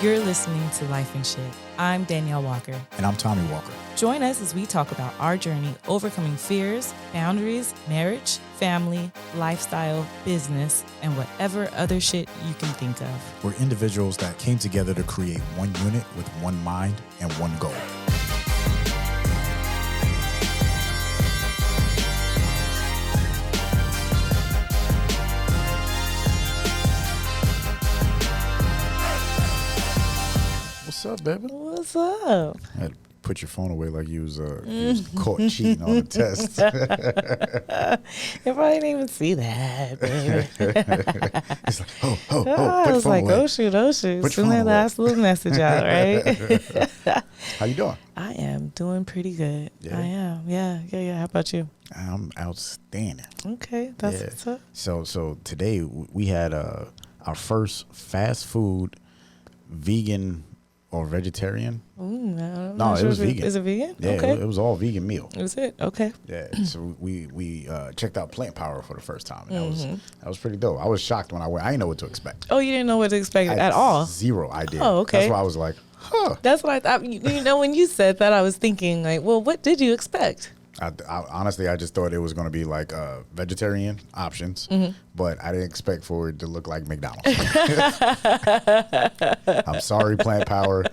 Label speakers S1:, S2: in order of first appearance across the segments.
S1: You're listening to Lyfe and Shyt. I'm Daneyel Walker.
S2: And I'm Tommy Walker.
S1: Join us as we talk about our journey overcoming fears, boundaries, marriage, family, lifestyle, business, and whatever other shit you can think of.
S2: We're individuals that came together to create one unit with one mind and one goal. What's up, baby?
S1: What's up?
S2: I had to put your phone away like you was caught cheating on the test.
S1: You probably didn't even see that, baby.
S2: It's like, oh, put the
S1: I was
S2: phone
S1: like,
S2: away.
S1: oh shoot.
S2: Put
S1: Send
S2: your phone
S1: that
S2: away.
S1: last little message out, right?
S2: How you doing?
S1: I am doing pretty good.
S2: Yeah?
S1: I am. Yeah. How about you?
S2: I'm outstanding.
S1: Okay, that's
S2: Yeah.
S1: what's up.
S2: So today we had our first fast food vegan or vegetarian.
S1: I'm
S2: No,
S1: not
S2: it
S1: sure
S2: was
S1: if
S2: vegan.
S1: Is it vegan?
S2: Yeah,
S1: Okay.
S2: it was all vegan meal.
S1: Was it? Okay.
S2: Yeah, so we checked out Plant Power for the first time, and
S1: Mm-hmm.
S2: that was pretty dope. I was shocked when I went. I didn't know what to expect.
S1: Oh, you didn't know what to expect
S2: I had
S1: at all?
S2: Zero idea.
S1: Oh, okay.
S2: That's why I was like, huh.
S1: That's what I thought. You know, when you said that, I was thinking, like, well, what did you expect?
S2: I honestly, I just thought it was going to be like vegetarian options,
S1: Mm-hmm.
S2: but I didn't expect for it to look like McDonald's. I'm sorry, Plant Power.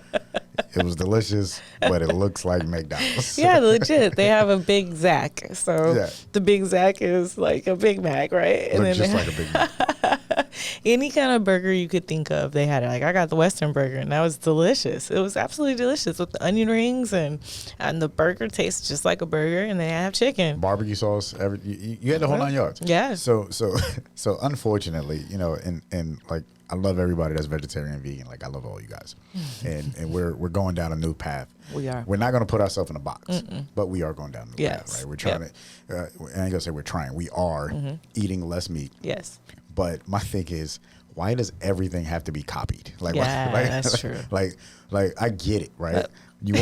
S2: It was delicious, but it looks like McDonald's.
S1: Yeah, legit. They have a Big Zac. So
S2: Yeah.
S1: the Big Zac is like a Big Mac, right?
S2: Looked just
S1: they
S2: like a Big Mac.
S1: any kind of burger you could think of, they had it. Like, I got the Western burger, and that was delicious. It was absolutely delicious with the onion rings, and the burger tastes just like a burger, and they have chicken.
S2: Barbecue sauce, you had the whole 9 yards.
S1: Yeah.
S2: So unfortunately, you know, and like I love everybody that's vegetarian and vegan. Like I love all you guys, and we're going down a new path.
S1: We are.
S2: We're not going to put ourselves in a box, but we are going down a new
S1: Yes.
S2: path. Right? We're trying to. I ain't gonna say we're trying. We are eating less meat.
S1: Yes.
S2: But my thing is, why does everything have to be copied? Like,
S1: Yeah, that's true.
S2: Like I get it, right? You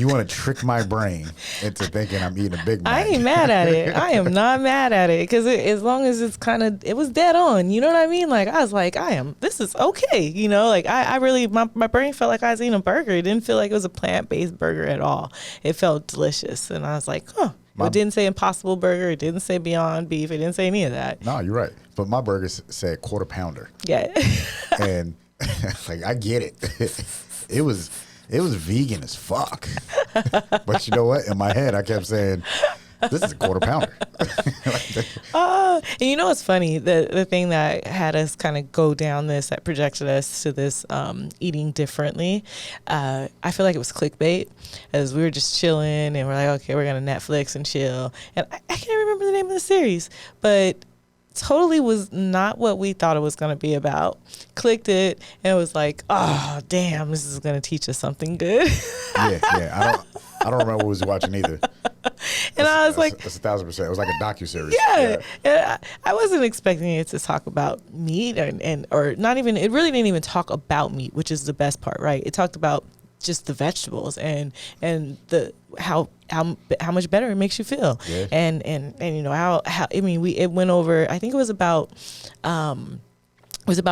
S2: wanna trick my brain into thinking I'm eating a Big Mac.
S1: I ain't mad at it. I am not mad at it because as long as it's it was dead on. You know what I mean? Like, I was like, this is okay. You know, like I really, my brain felt like I was eating a burger. It didn't feel like it was a plant-based burger at all. It felt delicious. And I was like, huh. It didn't say Impossible Burger. It didn't say Beyond Beef. It didn't say any of that.
S2: No, you're right. But my burger said quarter pounder.
S1: Yeah.
S2: And like I get it. It was vegan as fuck. But you know what? In my head I kept saying, this is a quarter pounder.
S1: And you know what's funny? The thing that had us kind of go down this, that projected us to this eating differently, I feel like it was clickbait, as we were just chilling and we're like, okay, we're going to Netflix and chill. And I can't remember the name of the series, but totally was not what we thought it was going to be about. Clicked it and it was like, oh, damn, this is going to teach us something good.
S2: Yeah. I don't remember what I was watching either.
S1: And I was like,
S2: that's 1,000%. It was like a docuseries.
S1: yeah. And I wasn't expecting it to talk about meat or not even, it really didn't even talk about meat, which is the best part, right? It talked about just the vegetables and the how much better it makes you feel.
S2: Yeah.
S1: And you know, how I mean, it went over, I think it was about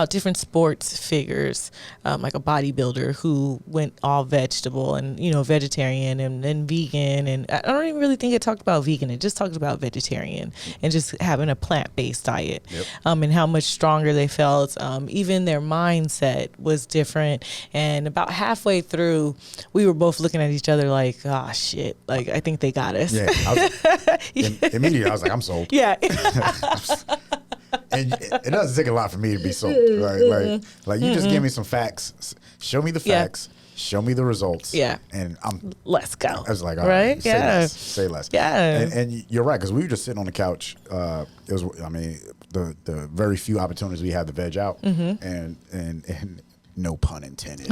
S1: different sports figures, like a bodybuilder who went all vegetable and, you know, vegetarian and vegan. And I don't even really think it talked about vegan. It just talked about vegetarian and just having a plant-based diet.
S2: Yep.
S1: And how much stronger they felt. Even their mindset was different. And about halfway through, we were both looking at each other like, oh, shit. Like, I think they got us.
S2: Yeah. Immediately I was like, I'm sold.
S1: Yeah.
S2: And it doesn't take a lot for me to be sold. Like you just give me some facts, show me the facts, show me the results.
S1: Yeah.
S2: And
S1: Let's go.
S2: I was like, all
S1: right?
S2: right,
S1: Yeah.
S2: say less.
S1: Yeah.
S2: And you're right, because we were just sitting on the couch. It was, I mean, the very few opportunities we had to veg out, and no pun intended.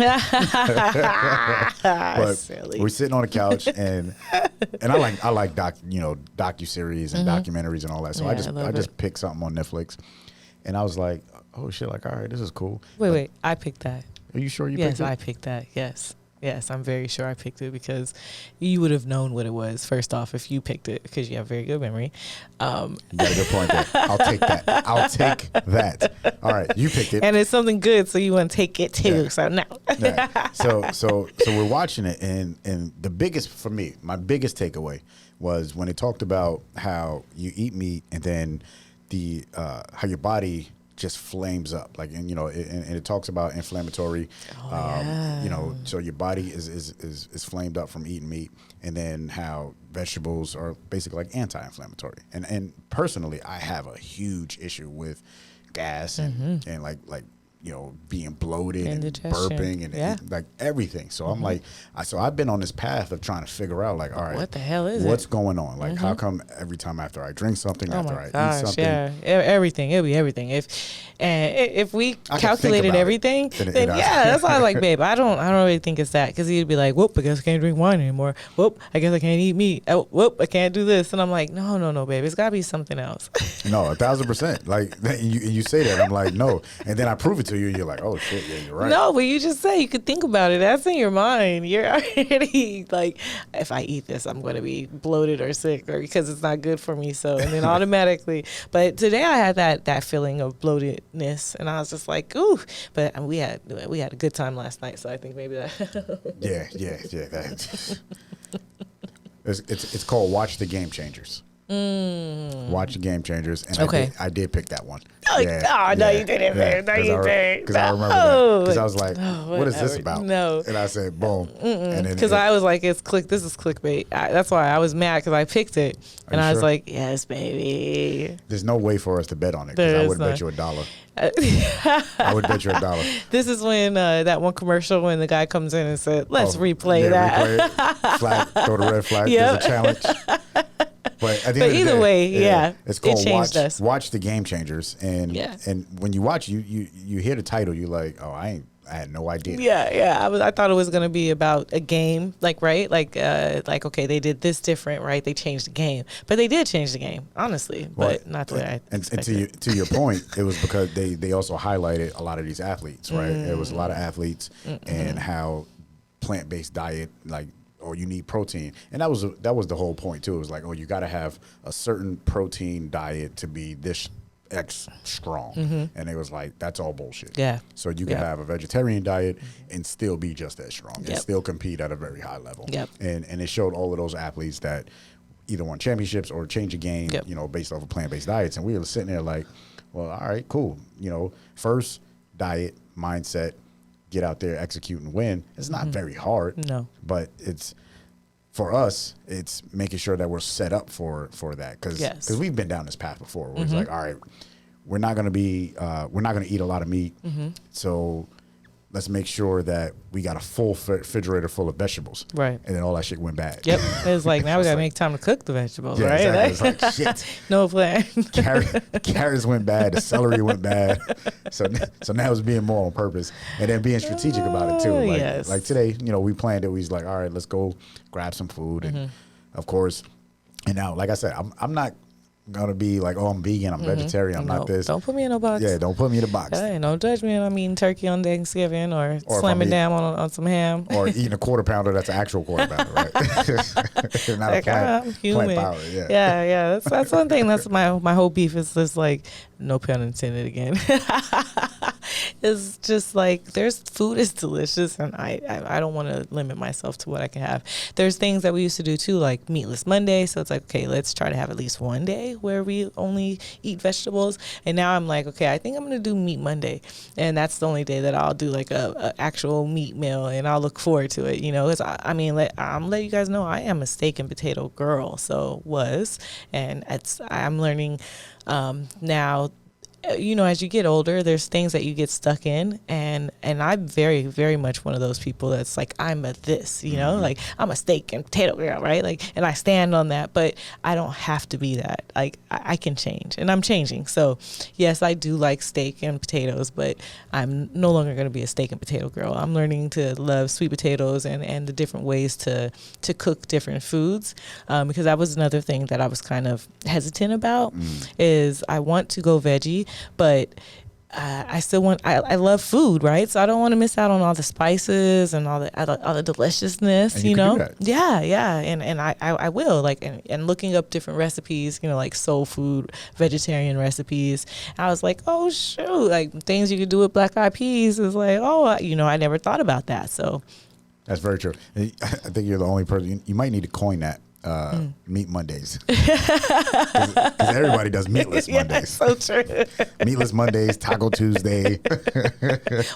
S2: But
S1: Silly.
S2: we're sitting on the couch, and I like docuseries and documentaries and all that. So
S1: Yeah,
S2: I just picked something on Netflix, and I was like, oh shit, like all right, this is cool.
S1: Wait, I picked that.
S2: Are you sure you
S1: Yes,
S2: picked it?
S1: I picked that. Yes. Yes, I'm very sure I picked it because you would have known what it was first off if you picked it because you have very good memory.
S2: You got a good point there. I'll take that. All right, you picked it,
S1: and it's something good, so you want to take it too.
S2: Yeah.
S1: So no.
S2: Yeah. So we're watching it, and the biggest for me, my biggest takeaway was when it talked about how you eat meat and then the how your body just flames up, like, and and it talks about inflammatory, so your body is flamed up from eating meat, and then how vegetables are basically like anti-inflammatory. And personally, I have a huge issue with gas and like being bloated and burping and like everything. So I'm like, so I've been on this path of trying to figure out, like, all right,
S1: what the hell is
S2: what's going on? Like, how come every time after I drink something, after I eat something,
S1: everything, it'll be everything. If we calculated everything, then that's why I was like, babe, I don't really think it's that, because he'd be like, whoop, I guess I can't drink wine anymore. Whoop, I guess I can't eat meat. Oh, whoop, I can't do this. And I'm like, no, babe, it's got to be something else.
S2: No, 1,000%. Like, you say that, I'm like, no, and then I prove it to you, and you're like, oh shit, yeah, you're right.
S1: No, but you just say, you could think about it. That's in your mind. You're already like, if I eat this, I'm going to be bloated or sick, or because it's not good for me. So, and then automatically, but today I had that feeling of bloatedness, and I was just like, ooh. But we had a good time last night, so I think maybe that.
S2: yeah. It's called Watch the Game Changers. Watch the Game Changers, and
S1: okay.
S2: I did pick that one.
S1: No, you didn't, man. No, you didn't.
S2: Because I remember that. Because I was like, what is this about?
S1: No.
S2: And I said, boom.
S1: Because I was like, this is clickbait. That's why I was mad, because I picked it. And I was like, yes, baby.
S2: There's no way for us to bet on it, because I would bet you $1. I would bet you $1.
S1: This is when that one commercial when the guy comes in and said, let's replay that.
S2: Replay it. Flag, throw the red flag.
S1: Yep.
S2: There's a challenge. But at the end of the
S1: either
S2: day,
S1: way,
S2: it's called
S1: Watch
S2: the Game Changers, and when you watch, you hear the title, you're like, oh, I had no idea.
S1: Yeah. I thought it was gonna be about a game, like right, like okay, they did this different, right? They changed the game, but they did change the game, honestly, but not the way I expected.
S2: And to your point, it was because they also highlighted a lot of these athletes, right? It was a lot of athletes and how plant-based diet, like, or you need protein, and that was the whole point too. It was like, oh, you got to have a certain protein diet to be this X strong, and it was like, that's all bullshit.
S1: Yeah.
S2: So you can have a vegetarian diet and still be just as strong and still compete at a very high level.
S1: Yep.
S2: And it showed all of those athletes that either won championships or change a game, based off of plant-based diets, and we were sitting there like, well, all right, cool. First diet mindset. Get out there, execute, and win. It's not very hard. No, but it's for us. It's making sure that we're set up for that, because we've been down this path before. Where it's like, all right, we're not gonna eat a lot of meat, so let's make sure that we got a full refrigerator full of vegetables. Right. And then all that shit went bad.
S1: Yep. It's like, now we got to make time to cook the vegetables, right?
S2: Exactly. It's like, shit.
S1: No plan.
S2: Carrots went bad. The celery went bad. So now it's being more on purpose and then being strategic about it too. Like today, we planned it. We was like, all right, let's go grab some food. And of course, and now, like I said, I'm not going to be like, oh, I'm vegan, I'm vegetarian, I'm not this.
S1: Don't put me in a box.
S2: Yeah, don't put me in a box.
S1: Hey, don't judge me when I'm eating turkey on Thanksgiving or slamming down on some ham.
S2: Or eating a quarter pounder that's an actual quarter pounder, right? Not like,
S1: I'm human.
S2: Plant power,
S1: yeah. That's one thing. That's my whole beef is just like, no pun intended again. It's just like, food is delicious, and I don't want to limit myself to what I can have. There's things that we used to do too, like Meatless Monday. So it's like, okay, let's try to have at least one day where we only eat vegetables. And now I'm like, okay, I think I'm going to do Meat Monday. And that's the only day that I'll do like a actual meat meal, and I'll look forward to it, Because I'm letting you guys know I am a steak and potato girl. So and I'm learning now. As you get older, there's things that you get stuck in, and I'm very, very much one of those people that's like, I'm a this, like I'm a steak and potato girl, right? Like, and I stand on that, but I don't have to be that. Like, I can change, and I'm changing. So yes, I do like steak and potatoes, but I'm no longer going to be a steak and potato girl. I'm learning to love sweet potatoes and the different ways to cook different foods, because that was another thing that I was kind of hesitant about, is I want to go veggie, but I still want. I love food, right? So I don't want to miss out on all the spices and all the deliciousness.
S2: And
S1: You
S2: you can
S1: know,
S2: do that.
S1: yeah, and I will like and looking up different recipes. You know, like soul food, vegetarian recipes. I was like, oh shoot, like things you could do with black eyed peas is like, I never thought about that. So
S2: That's very true. I think you're the only person. You might need to coin that. Meat Mondays, because everybody does meatless Mondays.
S1: So true.
S2: Meatless Mondays, Taco Tuesday,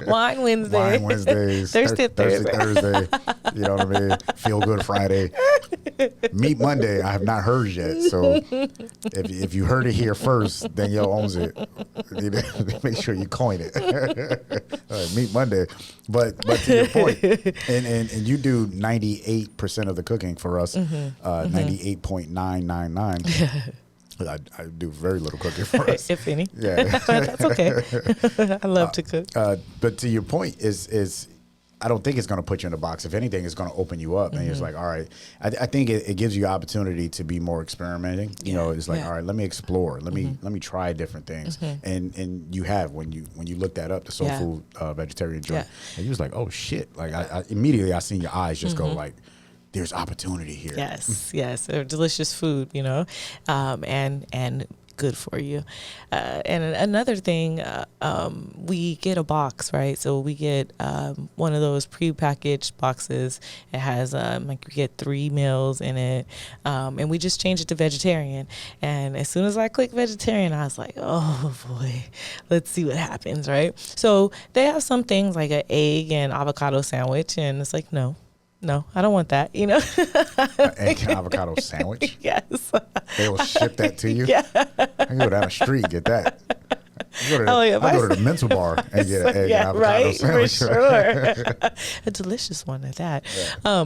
S1: Wine Wednesday,
S2: Wine Wednesdays,
S1: Thursday.
S2: Thursday. You know what I mean? Feel Good Friday, Meat Monday. I have not heard yet. So if you heard it here first, Daneyel owns it. You need to make sure you coin it. Meat Monday. But to your point, and you do 98% of the cooking for us. 98.999. I do very little cooking for us,
S1: if any.
S2: Yeah,
S1: that's okay. I love to cook.
S2: But to your point is I don't think it's going to put you in a box. If anything, it's going to open you up, and you're just like, all right. I think it gives you opportunity to be more experimenting. You know, it's like, all right, let me explore. Let me try different things. And you have when you looked that up, the soul food vegetarian joint, and you was like, oh shit! Like I immediately I seen your eyes just go like, there's opportunity here.
S1: Yes, they're delicious food, you know, and good for you. And another thing, we get a box, right? So we get one of those prepackaged boxes. It has like we get 3 meals in it, and we just change it to vegetarian. And as soon as I click vegetarian, I was like, oh boy, let's see what happens, right? So they have some things like an egg and avocado sandwich, and it's like, no, I don't want that, you know.
S2: An egg and avocado sandwich?
S1: Yes.
S2: They will ship that to you?
S1: Yeah.
S2: I can go down the street and get that. I go to the mental bar and get an egg and avocado sandwich.
S1: For sure. A delicious one at that. Yeah.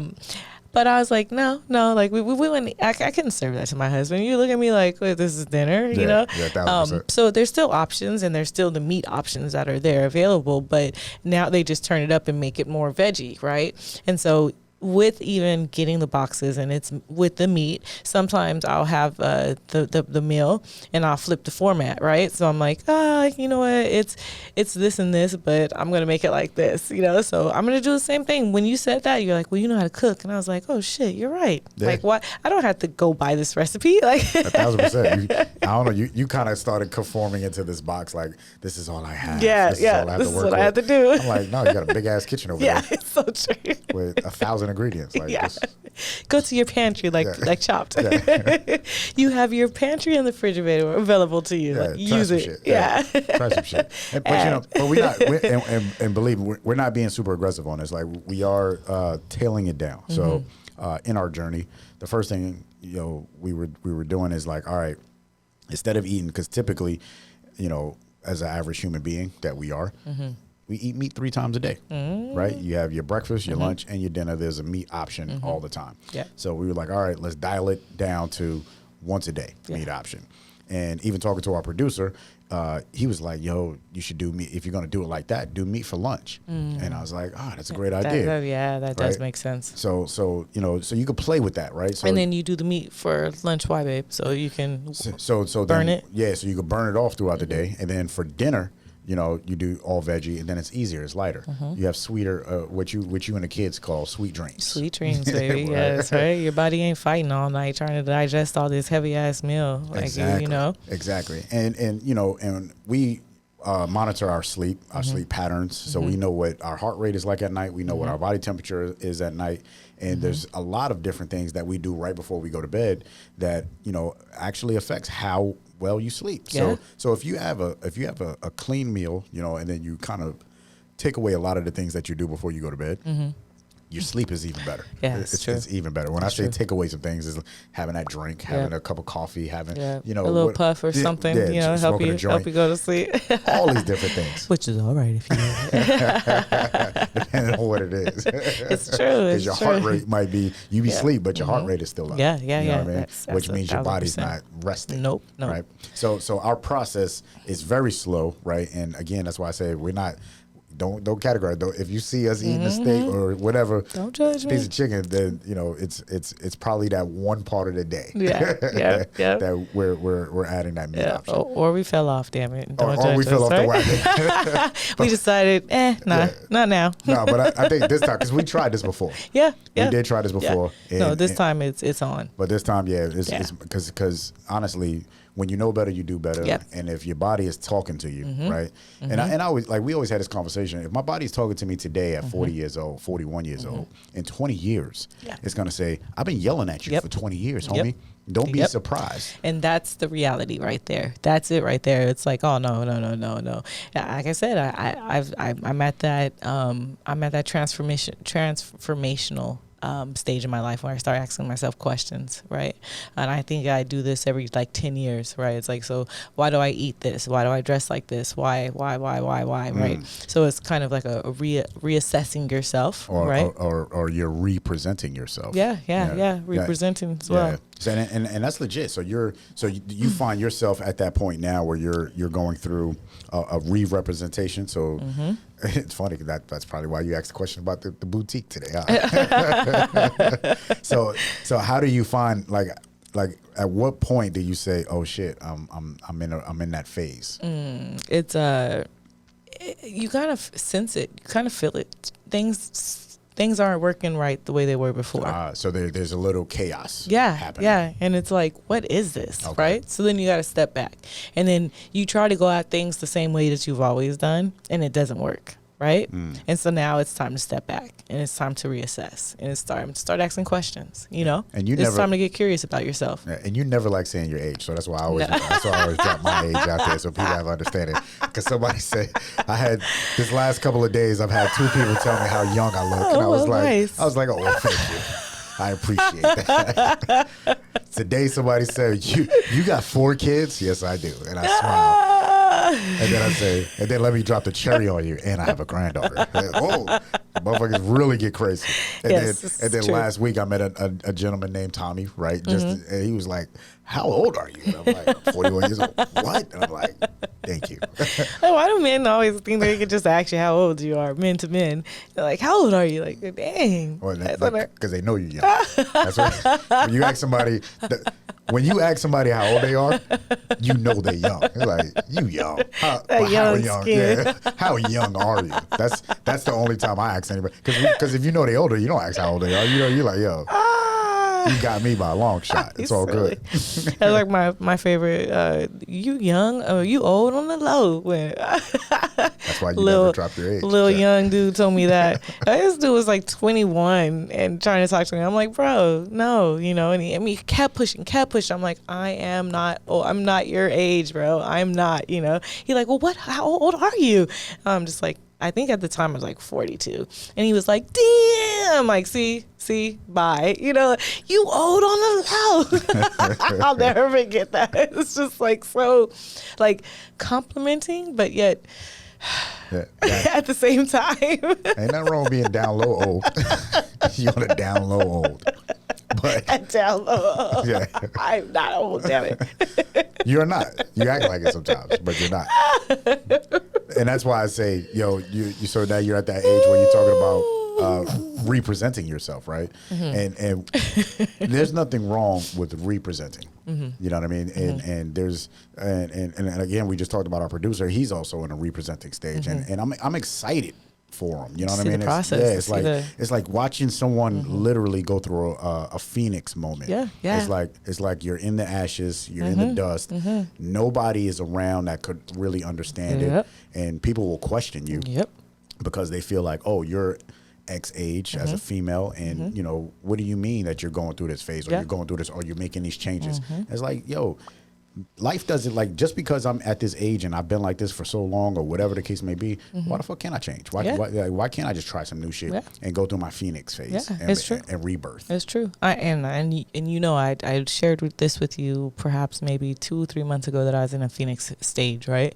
S1: But I was like, no, like we wouldn't, I couldn't serve that to my husband. You look at me like, wait, this is dinner, you know?
S2: Yeah, 1,000%.
S1: So there's still options, and there's still the meat options that are there available, but now they just turn it up and make it more veggie, right? And so with even getting the boxes and it's with the meat, sometimes I'll have the meal and I'll flip the format, right? So I'm like, you know what, it's this and this, but I'm gonna make it like this, you know. So I'm gonna do the same thing. When you said that, you're like, well, you know how to cook, and I was like, oh shit, you're right. Yeah. Like, what? I don't have to go buy this recipe. Like
S2: 1,000%. I don't know. You kind of started conforming into this box, like this is all I have.
S1: This is what I have to do.
S2: I'm like, no, you got a big ass kitchen over there.
S1: Yeah, it's so true.
S2: With 1,000 ingredients. Like
S1: Go to your pantry, like Chopped. Yeah. You have your pantry and the refrigerator available to you. Like, use it.
S2: Shit. Try some shit. But we're not. And believe me, we're not being super aggressive on this. Like we are tailing it down. So in our journey, the first thing we were doing is like, all right, instead of eating, because typically, as an average human being that we are. We eat meat 3 times a day, right? You have your breakfast, your lunch, and your dinner. There's a meat option all the time. Yeah. So we were like, all right, let's dial it down to once a day meat option. And even talking to our producer, he was like, yo, you should do meat. If you're going to do it like that, do meat for lunch. And I was like, that's a great idea.
S1: That does make sense.
S2: So so you could play with that, right? So,
S1: and then you do the meat for lunch, why, babe? So you can burn it.
S2: Yeah, so you could burn it off throughout the day. And then for dinner, you do all veggie, and then it's easier. It's lighter. You have sweeter, what you and the kids call sweet dreams.
S1: Sweet dreams, baby. Right. Yes, right. Your body ain't fighting all night trying to digest all this heavy ass meal. Like
S2: Exactly. And we monitor our sleep patterns, so we know what our heart rate is like at night. We know what our body temperature is at night. And there's a lot of different things that we do right before we go to bed that actually affects how well you sleep. Yeah. So if you have a clean meal, and then you kind of take away a lot of the things that you do before you go to bed, your sleep is even better.
S1: Yeah, it's
S2: even better. When I say take away some things, is having that drink, having a cup of coffee, having
S1: a little puff or something, help you go to sleep.
S2: All these different things,
S1: which is all right if you
S2: depending on what it is.
S1: It's true.
S2: Because your heart rate might be be asleep, but your heart rate is still up.
S1: Yeah.
S2: You know what I mean? That's which means your body's not resting.
S1: Nope.
S2: Right. So our process is very slow, right? And again, that's why I say we're not. don't categorize. Don't, if you see us eating a steak or whatever,
S1: don't judge
S2: piece
S1: me.
S2: of chicken, then it's probably that one part of the day.
S1: Yeah,
S2: that we're adding that meat option.
S1: Or we fell off. Damn it! Don't
S2: Or
S1: judge
S2: we fell
S1: us,
S2: off the
S1: right?
S2: wagon.
S1: We decided, not now.
S2: No, but I think this time, because we tried this before. Yeah. We did try this before.
S1: Yeah. No, this time it's on.
S2: But this time, it's because honestly, when you know better, you do better.
S1: Yep.
S2: And if your body is talking to you, right? And I always, like, we always had this conversation. If my body's talking to me today at 40 years old, 41 years old, in 20 years, it's going to say, I've been yelling at you for 20 years, homie. Don't be surprised.
S1: And that's the reality right there. That's it right there. It's like, oh no. Like I said, I'm at that transformational stage in my life where I start asking myself questions, right? And I think I do this every like 10 years, right? It's like, so why do I eat this? Why do I dress like this? Why, right? So it's kind of like a reassessing yourself, right?
S2: Or you're representing yourself.
S1: Yeah. Representing as well.
S2: So, and that's legit. So you find yourself at that point now where you're going through a re-representation. So it's funny because that's probably why you asked the question about the boutique today. Huh? So how do you find like at what point do you say, oh shit, I'm in that phase?
S1: It's you kind of sense it, you kind of feel it. Things aren't working right the way they were before.
S2: So there's a little chaos.
S1: Happening. And it's like, what is this, right? So then you got to step back, and then you try to go at things the same way that you've always done, and it doesn't work, right? And so now it's time to step back, and it's time to reassess, and it's time to start asking questions. And it's time to get curious about yourself.
S2: And you never like saying your age, so that's why I always drop my age out there so people have understanding. Because somebody said I had this last couple of days, I've had 2 people tell me how young I look, and I was like, oh, well, thank you. I appreciate that. Today somebody said, you got 4 kids? Yes, I do. And I smile. And then I say, and then let me drop the cherry on you, and I have a granddaughter. Whoa, motherfuckers really get crazy. And then last week I met a gentleman named Tommy, right? And he was like, how old are you? And I'm like, 41 years old. What? And I'm like, thank you.
S1: Why do men always think they can just ask you how old you are, men to men? They're like, how old are you? Like, dang.
S2: Because they know you're young. That's right. When you ask somebody how old they are, you know they're young. They're like, you young. How young? Yeah. How young are you? That's the only time I ask anybody. Because if you know they're older, you don't ask how old they are. You're like, yo. You got me by a long shot. It's all good.
S1: That's like my favorite. You young? Oh, you old on the low.
S2: That's why you never drop your age.
S1: Little young dude told me that. This dude was like 21 and trying to talk to me. I'm like, bro, no, and he kept pushing. I'm like, I'm not your age, bro. I'm not. He like, well, what? How old are you? I'm just like, I think at the time I was like 42, and he was like, damn, like, see, bye. You old on the low. I'll never forget that. It's just like so like complimenting, but yet at the same time.
S2: Ain't nothing wrong with being down low old. You on a down low old. But
S1: down low.
S2: Yeah.
S1: I'm not old, damn it.
S2: You're not. You act like it sometimes, but you're not. And that's why I say, so now you're at that age where you're talking about representing yourself, right? And there's nothing wrong with representing. You know what I mean? And there's and again, we just talked about our producer. He's also in a representing stage, and I'm excited for him. You know what I mean? It's like watching someone literally go through a phoenix moment.
S1: Yeah.
S2: It's like you're in the ashes, you're in the dust. Nobody is around that could really understand it, and people will question you because they feel like, oh, you're X age as a female, and what do you mean that you're going through this phase, or you're going through this, or you're making these changes? It's like, yo, life doesn't, like, just because I'm at this age and I've been like this for so long, or whatever the case may be, why the fuck can't I change? Why can't I just try some new shit and go through my phoenix phase and rebirth? It's true.
S1: I shared this with you perhaps maybe 2-3 months ago that I was in a phoenix stage, right?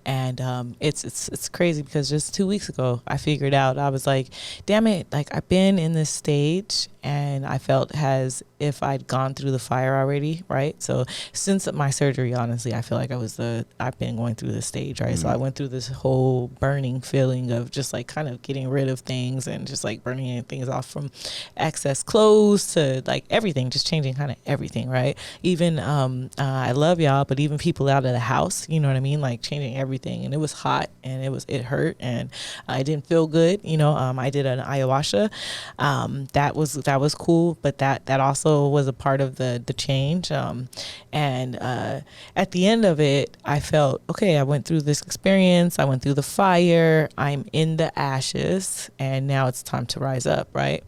S1: And it's crazy because just 2 weeks ago I figured out, I was like, damn it, like I've been in this stage and I felt as if I'd gone through the fire already, right? So since my surgery, honestly, I feel like I've been going through this stage, right? So I went through this whole burning feeling of just like kind of getting rid of things and just like burning things off, from excess clothes to like everything, just changing kind of everything, right? Even, I love y'all, but even people out of the house, you know what I mean? Like changing everything. And it was hot and it hurt and I didn't feel good. I did an ayahuasca. That was cool, but that also was a part of the change. And at the end of it, I felt, okay, I went through this experience. I went through the fire. I'm in the ashes and now it's time to rise up. Right.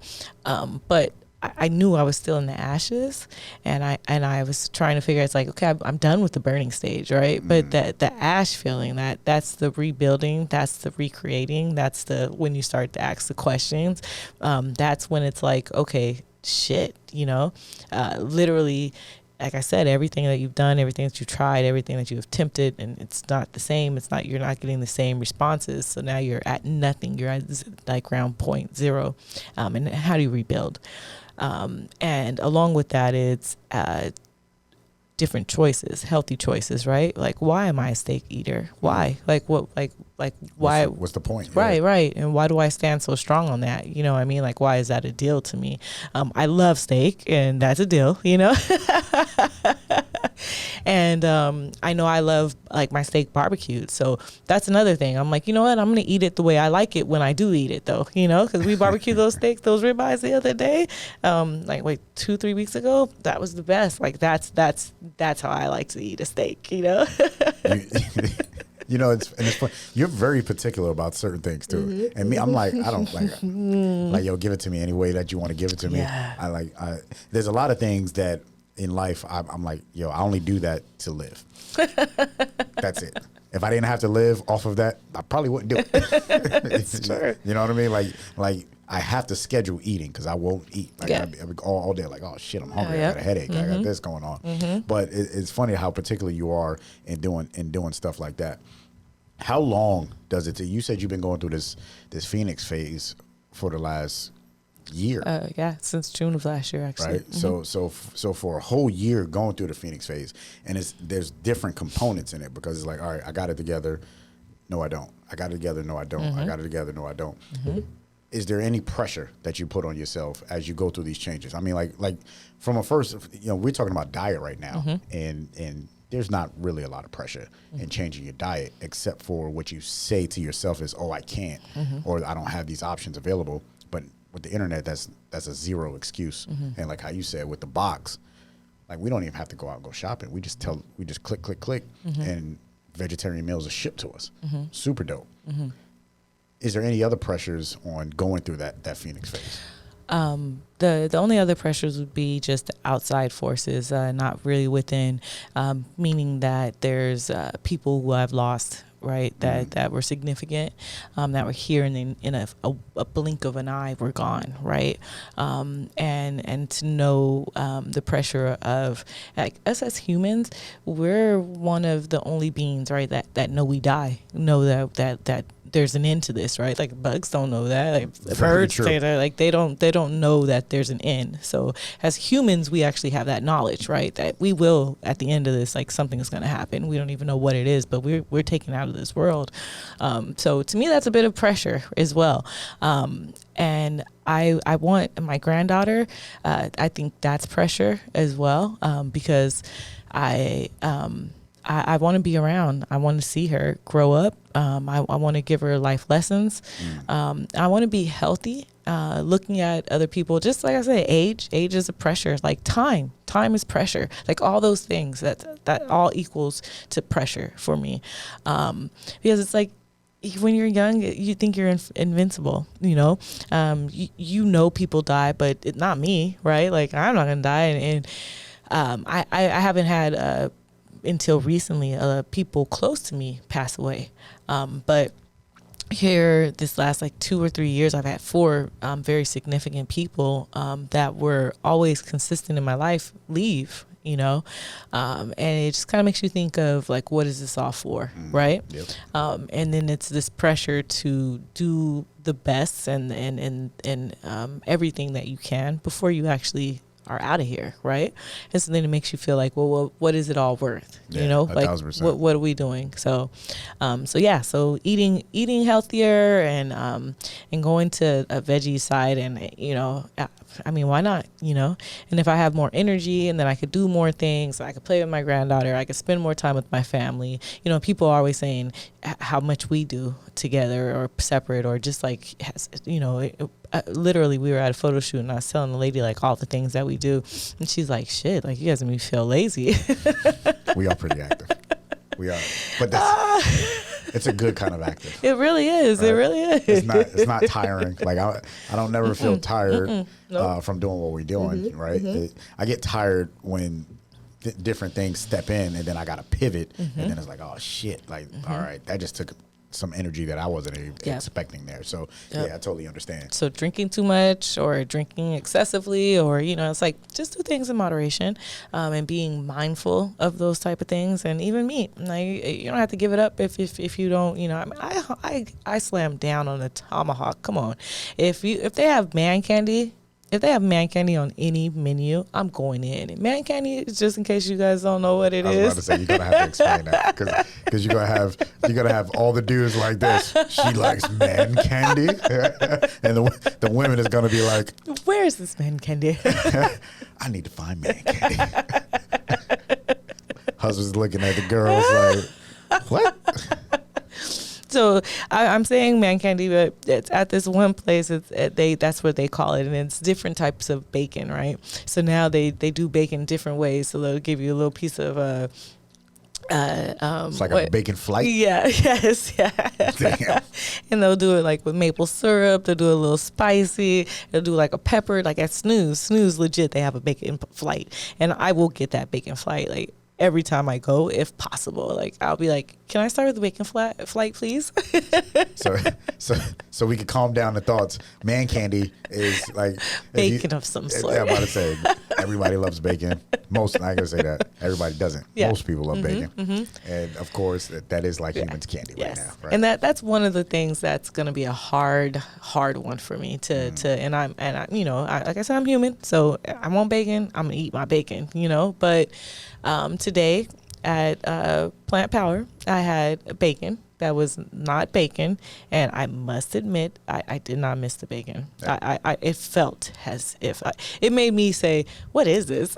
S1: But I knew I was still in the ashes, and I was trying to figure. It's like, okay, I'm done with the burning stage, right? But the ash feeling, that's the rebuilding, that's the recreating, that's the when you start to ask the questions. That's when it's like, okay, shit, literally. Like I said, everything that you've done, everything that you've tried, everything that you've attempted, and it's not the same. You're not getting the same responses. So now you're at nothing. You're at like round point zero. And how do you rebuild? And along with that, it's different choices, healthy choices, right? Like, why am I a steak eater? Why? Like, what? Like why?
S2: What's the point?
S1: Right, right. And why do I stand so strong on that? You know what I mean? Like, why is that a deal to me? I love steak, and that's a deal, And I know I love like my steak barbecued. So that's another thing. I'm like, you know what? I'm going to eat it the way I like it when I do eat it, though, because we barbecued those steaks, those ribeyes the other day, like 2-3 weeks ago. That was the best. Like that's how I like to eat a steak,
S2: It's fun. You're very particular about certain things too. And me, I'm like, I don't like yo, give it to me any way that you want to give it to me.
S1: Yeah.
S2: There's a lot of things that in life, I'm like, yo, I only do that to live. That's it. If I didn't have to live off of that, I probably wouldn't do it.
S1: It's true.
S2: You know what I mean? Like I have to schedule eating because I won't eat. Like I'll be all day like, oh shit, I'm hungry. I got a headache. I got this going on. But it's funny how particular you are in doing stuff like that. How long does it take? You said you've been going through this Phoenix phase for the last year.
S1: Since June of last year, actually.
S2: Right. So for a whole year going through the Phoenix phase, and there's different components in it because it's like, all right, I got it together. No, I don't. I got it together. No, I don't. I got it together. No, I don't. Is there any pressure that you put on yourself as you go through these changes? I mean, like from a first, we're talking about diet right now, and there's not really a lot of pressure in changing your diet, except for what you say to yourself is, oh, I can't, or I don't have these options available. But with the internet, that's a zero excuse. And like how you said with the box, like we don't even have to go out and go shopping. We just click, and vegetarian meals are shipped to us. Super dope. Is there any other pressures on going through that Phoenix phase?
S1: The only other pressures would be just outside forces, not really within, meaning that there's people who I've lost, right, that were significant, that were here, and in a blink of an eye were gone, right, and to know the pressure of, like, us as humans, we're one of the only beings, right, that know we die, know that there's an end to this, right? Like bugs don't know that, like birds say that, like they don't know that there's an end. So as humans, we actually have that knowledge, right? That we will, at the end of this, like something is going to happen. We don't even know what it is, but we're taken out of this world. So to me, that's a bit of pressure as well. And I want my granddaughter, I think that's pressure as well, because I want to be around. I want to see her grow up. I want to give her life lessons. I want to be healthy. Looking at other people, just like I said, age is a pressure. Like time is pressure. Like all those things that all equals to pressure for me. Because it's like, when you're young, you think you're invincible, you know people die, but not me, right? Like I'm not going to die. And I haven't had, until recently, people close to me pass away. But here, this last 2 or 3 years, I've had 4 very significant people that were always consistent in my life leave, and it just kind of makes you think of like, what is this all for, right?
S2: Yep.
S1: And then it's this pressure to do the best and everything that you can before you actually are out of here, right? And so then it makes you feel like, well, what is it all worth?
S2: Yeah,
S1: you know, like
S2: 1,000%.
S1: what are we doing? So, so eating healthier and going to a veggie side, and I mean, why not? And if I have more energy, and then I could do more things, I could play with my granddaughter, I could spend more time with my family. People are always saying how much we do together or separate, or just like, literally we were at a photo shoot and I was telling the lady like all the things that we do, and she's like, shit, like you guys make me feel lazy.
S2: We are pretty active. We are, but it's a good kind of active.
S1: It really is. Right? It really is.
S2: It's not tiring. Like I don't never feel tired from doing what we're doing. Right. I get tired when different things step in, and then I got to pivot, and then it's like, oh shit, like all right, that just took some energy that I wasn't expecting there. So yeah, I totally understand. So
S1: drinking too much or drinking excessively, or it's like just do things in moderation, and being mindful of those type of things. And even meat, like you don't have to give it up if you don't. I slam down on a tomahawk. Come on, if they have man candy. If they have man candy on any menu, I'm going in. And man candy is, just in case you guys don't know what it is.
S2: I was about to say, you're going to have to explain that. Because you're going to have all the dudes like this. She likes man candy. And the women is going to be like,
S1: where is this man candy?
S2: I need to find man candy. Husband's looking at the girls like, what?
S1: So I'm saying man candy, but it's at this one place. That's what they call it, and it's different types of bacon, right? So now they do bacon different ways. So they'll give you a little piece of
S2: it's like a bacon flight.
S1: Yeah. Yes. Yeah.
S2: Damn.
S1: And they'll do it like with maple syrup. They'll do it a little spicy. They'll do like a pepper, like at Snooze, legit. They have a bacon flight, and I will get that bacon flight like every time I go, if possible. Like I'll be like, can I start with the bacon flight, please?
S2: so we could calm down the thoughts. Man candy is like
S1: bacon of some sort.
S2: Yeah, I'm about to say everybody loves bacon. Most, I gotta say that everybody doesn't. Yeah. Most people love bacon, and of course that is like humans candy right now. Right?
S1: And that's one of the things that's gonna be a hard one for me to and I like I said, I'm human, so I want bacon. I'm gonna eat my bacon, but. Today at Plant Power, I had bacon that was not bacon, and I must admit, I did not miss the bacon. It felt as if it made me say, "What is this?"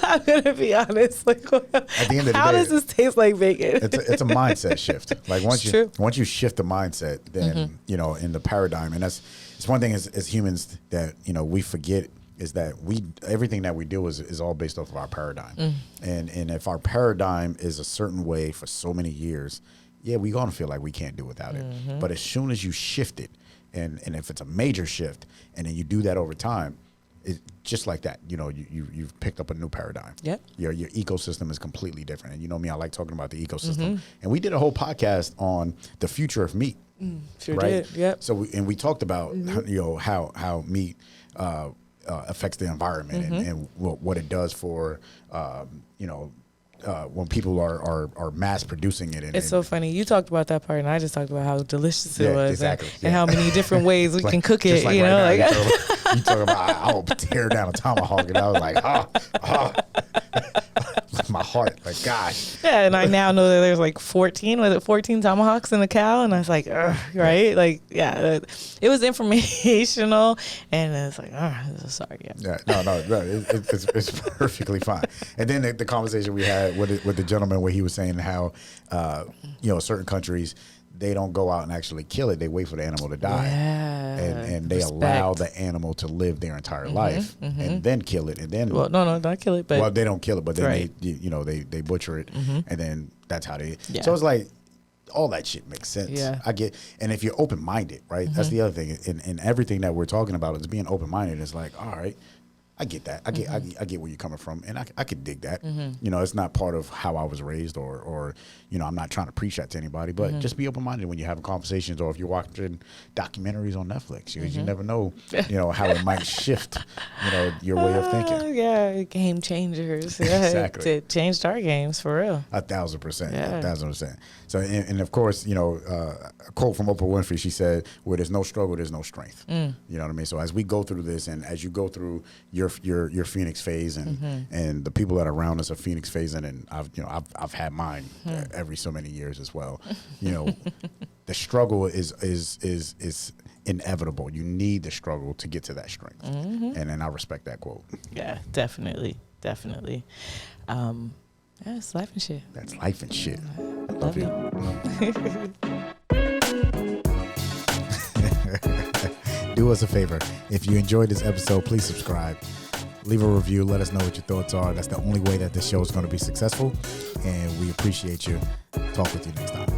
S1: I'm gonna be honest. Like, at
S2: the end of the
S1: how
S2: day,
S1: does this taste like bacon?
S2: It's a mindset shift. Like once you shift the mindset, then in the paradigm, and it's one thing as humans that we forget. Is that everything that we do is all based off of our paradigm, and if our paradigm is a certain way for so many years, we're gonna feel like we can't do without it. But as soon as you shift it, and if it's a major shift, and then you do that over time, it's just like that. You've picked up a new paradigm.
S1: Yep.
S2: Your ecosystem is completely different, and you know me, I like talking about the ecosystem, and we did a whole podcast on the future of meat.
S1: Sure
S2: right?
S1: did. Yep.
S2: So we talked about how meat. Affects the environment and what it does for when people are mass producing it.
S1: It's so funny. You talked about that part, and I just talked about how delicious it was,
S2: exactly.
S1: and how many different ways we can cook it.
S2: Like you talk about I'll tear down a tomahawk, and I was like, my heart, like gosh.
S1: Yeah, and I now know that there's like 14 tomahawks in the cow, and I was like, right, like it was informational, and it's like, sorry, it's perfectly fine. And then the conversation we had with the gentleman where he was saying how certain countries, they don't go out and actually kill it. They wait for the animal to die. Yeah, and they allow the animal to live their entire life and then kill it. And then not kill it, but
S2: they don't kill it, but then they butcher it, and then that's how they.
S1: Yeah.
S2: So it's like all that shit makes sense.
S1: Yeah.
S2: I get, and if you're open minded, right? That's the other thing. And everything that we're talking about is being open minded. It's like, all right. I get that. I get where you're coming from, and I could dig that. It's not part of how I was raised, or I'm not trying to preach that to anybody, but just be open minded when you're having conversations, or if you're watching documentaries on Netflix. You never know, how it might shift, your way of thinking.
S1: Yeah, game changers. Yeah,
S2: exactly.
S1: It changed our games for real.
S2: 1,000%.
S1: Yeah.
S2: 1,000%. So, and of course, a quote from Oprah Winfrey. She said, "Where there's no struggle, there's no strength." You know what I mean? So as we go through this, and as you go through your your Phoenix phase, and the people that are around us are Phoenix phasing, and I've had mine every so many years as well. The struggle is inevitable. You need the struggle to get to that strength, and I respect that quote.
S1: Yeah, definitely. It's life and shit.
S2: That's life and shit. Love you. Do us a favor. If you enjoyed this episode, please subscribe. Leave a review. Let us know what your thoughts are. That's the only way that this show is going to be successful. And we appreciate you. Talk with you next time.